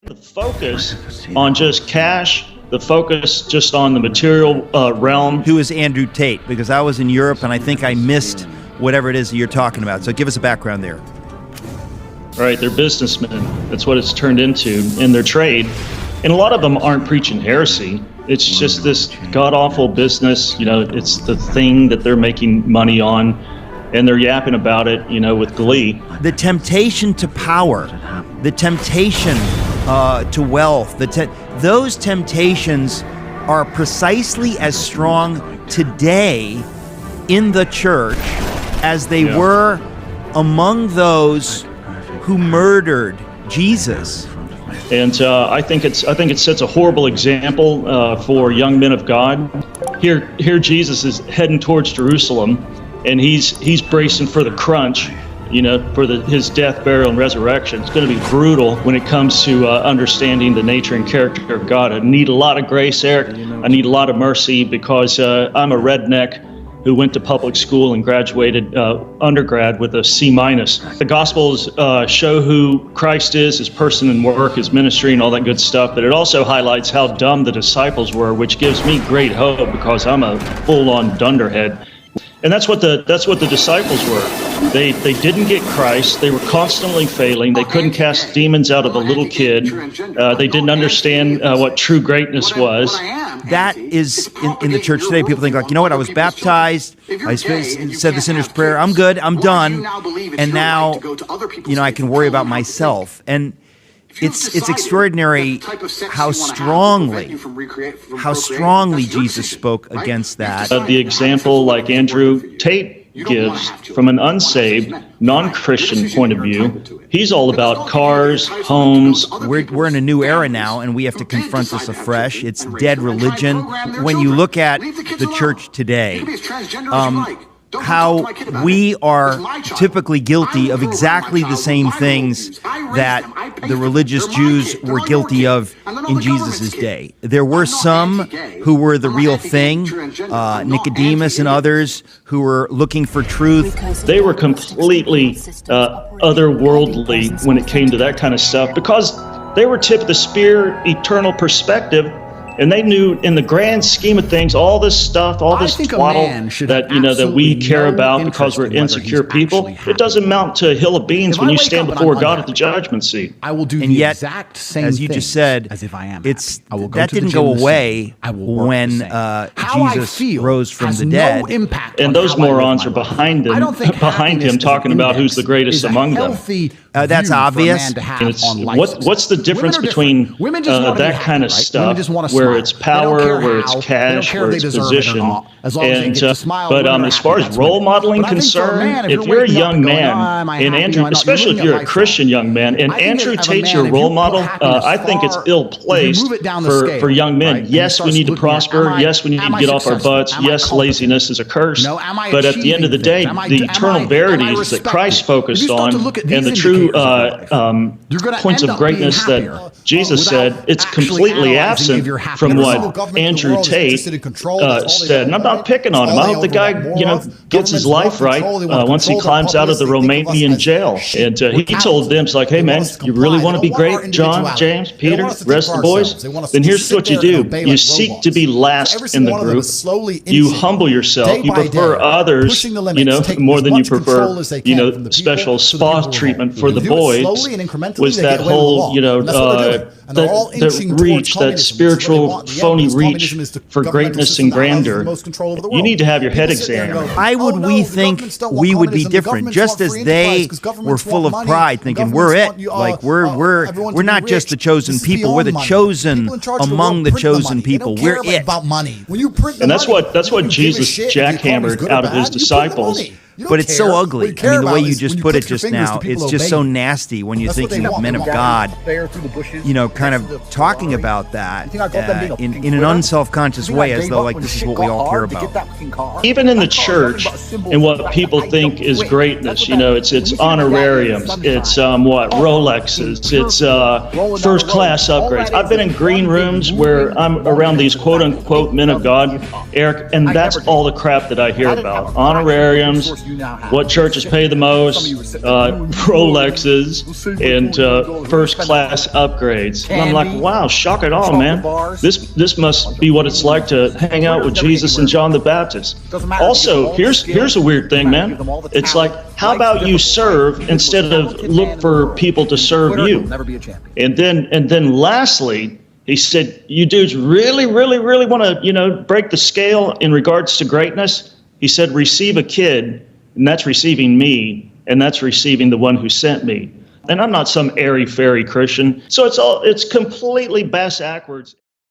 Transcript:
The focus on just cash, the focus just on the material realm. Who is Andrew Tate? Because I was in Europe and I think I missed whatever it is that you're talking about. So give us a background there. Right, they're businessmen. That's what it's turned into in their trade. And a lot of them aren't preaching heresy. It's just this god-awful business. You know, it's the thing that they're making money on. And they're yapping about it, you know, with glee. The temptation to power, the temptation to wealth, those temptations are precisely as strong today in the church as they were among those who murdered Jesus. And I think it sets a horrible example for young men of God. Here Jesus is heading towards Jerusalem, and he's bracing for the crunch, you know, for his death, burial, and resurrection. It's going to be brutal when it comes to understanding the nature and character of God. I need a lot of grace, Eric. I need a lot of mercy because I'm a redneck who went to public school and graduated undergrad with a C-. The Gospels show who Christ is, his person and work, his ministry, and all that good stuff, but it also highlights how dumb the disciples were, which gives me great hope because I'm a full-on dunderhead. And that's what the disciples were. They didn't get Christ. They were constantly failing. They couldn't cast demons out of a little kid. They didn't understand what true greatness was. That is in the church today. People think like, you know what? I was baptized. I said the sinner's prayer. I'm good. I'm done. And now, you know, I can worry about myself. And it's extraordinary how strongly Jesus spoke against that. The example like Andrew Tate gives from an unsaved, non-Christian point of view, he's all about cars, homes. We're in a new era now, and we have to confront this afresh. It's dead religion. When you look at the church today, how we are typically guilty of exactly the same things that the religious Jews were guilty of in Jesus' day. There were some who were the real thing, Nicodemus and others who were looking for truth. They were completely otherworldly when it came to that kind of stuff because they were tip of the spear, eternal perspective. And they knew, in the grand scheme of things, all this stuff, all this twaddle that we care about because we're insecure people, it doesn't amount to a hill of beans when you stand before God at the judgment seat. I will do and the yet, exact same as you just said, as if I am that didn't go away when Jesus rose from the dead. And those morons are behind him talking about who's the greatest among them. That's obvious. What's the difference between that kind of stuff, where it's power, where it's cash, where it's position? But as far as role modeling concerned, if you're a young man, and Andrew, especially if you're a Christian young man, and Andrew Tate's your role model, I think it's ill-placed for young men. Yes, we need to prosper. Yes, we need to get off our butts. Yes, laziness is a curse. But at the end of the day, the eternal verities that Christ focused on and the true points of greatness that Jesus said, it's completely absent from what Andrew Tate said. And I'm not picking on him. I hope the guy, gets his life right once he climbs out of the Romanian jail. And he told them, it's like, hey man, you really want to be great, John, James, Peter, rest of the boys? Then here's what you do. You seek to be last in the group. You humble yourself. You prefer others, more than you prefer, special spa treatment for the boys. Was that whole, that reach, that spiritual phony reach for greatness and grandeur. You need to have your head examined. Why would we think we would be different? Just as they were full of pride, thinking we're it. Like we're not just the chosen people. We're the chosen among the chosen people. We're it. And that's what Jesus jackhammered out of his disciples. But it's so ugly. I mean, the way you just put it just now, it's just so nasty when you're thinking of men of God, kind of talking about that in an unselfconscious way, as though like this is what we all care about. Even in the church, and what people think is greatness, it's honorariums, it's Rolexes, it's first class upgrades. I've been in green rooms where I'm around these quote unquote men of God, Eric, and that's all the crap that I hear about. Honorariums, what churches pay the most, Rolexes, and first-class upgrades. And I'm like, wow, shock it all, man. This must be what it's like to hang out with Jesus and John the Baptist. Also, here's a weird thing, man. It's like, how about you serve instead of look for people to serve you? And then lastly, he said, you dudes really want to, break the scale in regards to greatness? He said, receive a kid, and that's receiving me, and that's receiving the one who sent me. And I'm not some airy-fairy Christian, so it's completely bass-ackwards.